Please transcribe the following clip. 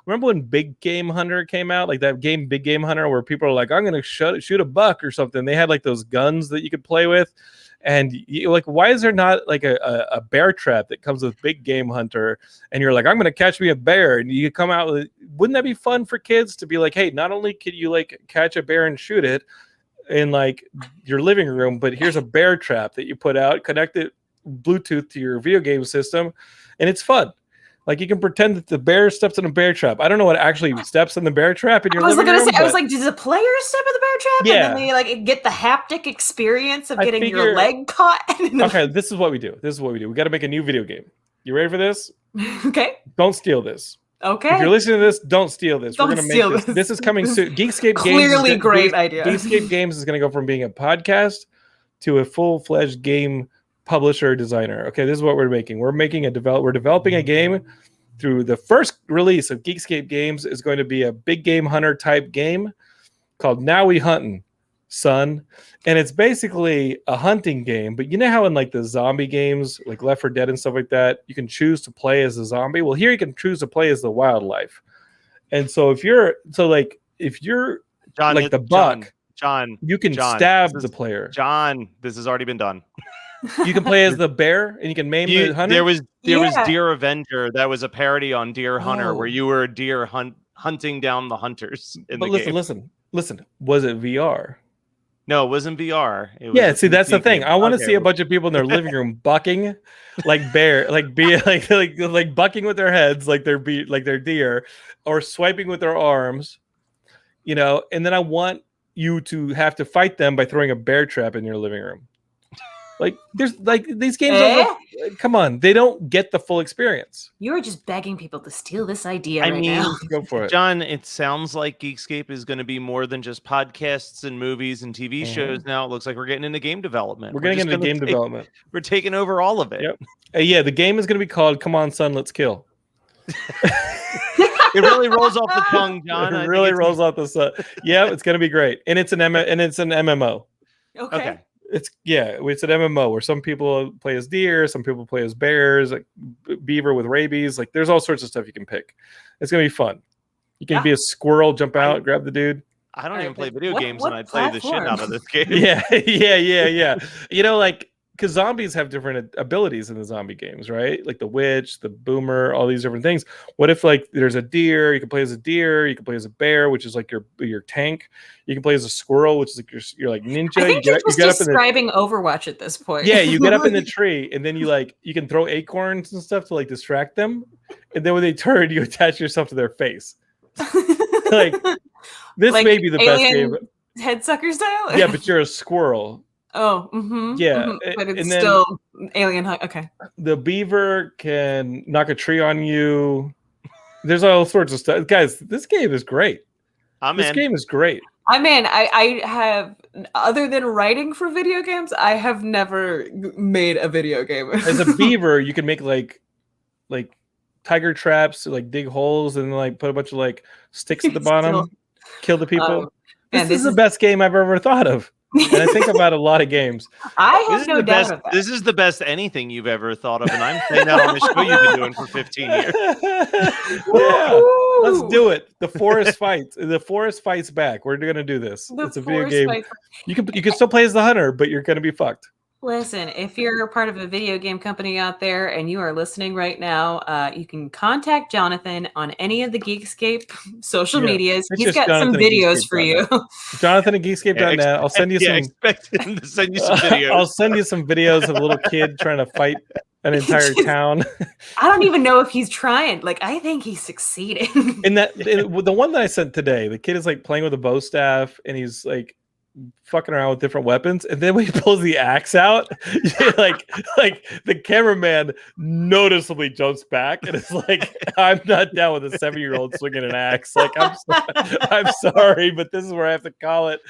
remember when Big Game Hunter came out, like that game Big Game Hunter, where people are like, I'm gonna shoot a buck or something. They had like those guns that you could play with, and you like, why is there not like a bear trap that comes with Big Game Hunter? And you're like, I'm gonna catch me a bear, and you come out with, wouldn't that be fun for kids to be like, hey, not only could you like catch a bear and shoot it in like your living room, but here's a bear trap that you put out, connect it Bluetooth to your video game system, and it's fun. Like you can pretend that the bear steps in a bear trap. I don't know what actually steps in the bear trap in your living room. I was like, does the player step in the bear trap? Yeah. And then they like get the haptic experience of getting your leg caught. Okay, this is what we do. We got to make a new video game. You ready for this? Okay. Don't steal this. Okay. If you're listening to this, don't steal this. We're gonna make this. This is coming soon. Geekscape clearly Games. Great idea. Geekscape Games is going to go from being a podcast to a full-fledged game publisher designer. Okay, this is what we're making. We're developing a game. Through the first release of Geekscape Games is going to be a Big Game Hunter type game called Now We Huntin', Son. And it's basically a hunting game, but you know how in like the zombie games, like Left 4 Dead and stuff like that, you can choose to play as a zombie. Well, here you can choose to play as the wildlife. And so if you're John, like the buck, John, you can stab the player. John, this has already been done. You can play as the bear and you can maim the hunter. There was Deer Avenger. That was a parody on Deer Hunter where you were a deer hunting down the hunters in the game. Listen. Was it VR? No, it wasn't VR. It was see, that's the thing. I want to see a bunch of people in their living room bucking like bear, like bucking with their heads, like they're deer, or swiping with their arms, and then I want you to have to fight them by throwing a bear trap in your living room. Like there's like these games come on, they don't get the full experience. You're just begging people to steal this idea now. Go for it. John, it sounds like Geekscape is going to be more than just podcasts and movies and TV shows now. It looks like we're getting into game development. We're getting into game development. We're taking over all of it. Yep. The game is going to be called Come On Son, Let's Kill. It really rolls off the tongue, John. It really rolls off the tongue. Yeah, it's going to be great. And it's an MMO. Okay. It's an MMO where some people play as deer, some people play as bears, like beaver with rabies. Like there's all sorts of stuff you can pick. It's gonna be fun. You can be a squirrel, jump out, grab the dude. I don't even play video games, and I play the shit out of this game. Yeah. Because zombies have different abilities in the zombie games, right? Like the witch, the boomer, all these different things. What if like there's a deer? You can play as a deer. You can play as a bear, which is like your tank. You can play as a squirrel, which is like your like ninja. I think you're just describing Overwatch at this point. Yeah, you get up in the tree, and then you can throw acorns and stuff to like distract them, and then when they turn, you attach yourself to their face. Like this may be the best game. Head sucker style. Yeah, but you're a squirrel. Oh, but it's still alien. Okay. The beaver can knock a tree on you. There's all sorts of stuff, guys. This game is great. This game is great. I have, other than writing for video games, I have never made a video game. As a beaver, you can make like tiger traps, like dig holes, and like put a bunch of like sticks at the bottom, kill the people. This is the best game I've ever thought of. And I think about a lot of games. I have no doubt of that. This is the best anything you've ever thought of, and I'm saying that on the show you've been doing for 15 years. Yeah, let's do it. The forest fights. The forest fights back. We're gonna do this. It's a video game. You can still play as the hunter, but you're gonna be fucked. Listen, if you're a part of a video game company out there and you are listening right now, you can contact Jonathan on any of the Geekscape social medias. He's got some videos for you. Jonathan at Geekscape.net. I'll send you some. Expect him to send you some videos. I'll send you some videos of a little kid trying to fight an entire town. I don't even know if he's trying. Like, I think he's succeeding. The one that I sent today, the kid is like playing with a bow staff, and he's like fucking around with different weapons, and then when he pulls the axe out, like the cameraman noticeably jumps back, and it's like, I'm not down with a 7-year-old swinging an axe. Like, I'm sorry, but this is where I have to call it.